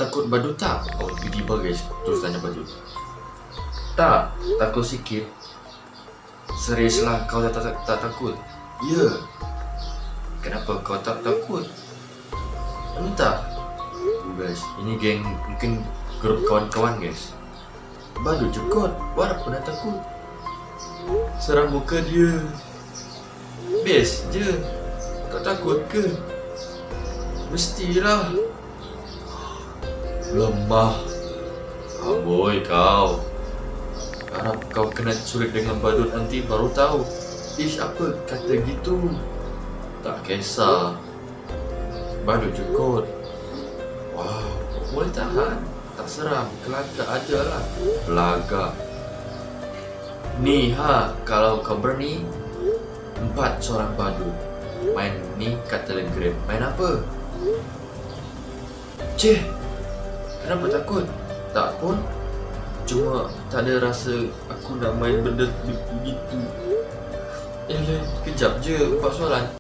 takut badut tak? Oh, tiba-tiba guys, terus tanya badut. Tak, takut sikit. Serius lah, kau tak takut? Ya. Kenapa kau tak takut? Entah. Guys, ini geng mungkin grup kawan-kawan guys. Badut cekot, warap pernah takut. Seram muka dia. Best je. Kau takut ke? Mestilah. Lemah. Amboi kau. Harap kau kena culik dengan badut nanti baru tahu. Ish, apa kata gitu? Tak kisah. Badut cekot. Wow, boleh tahan. Tak seram. Kelagak aja lah. Kelagak. Ni kalau kau berani 4 seorang badut main ni kat Telegram. Main apa? Cih, kenapa takut? Tak pun. Cuma tak ada rasa aku nak main benda begitu. Kejap je, 4 soalan.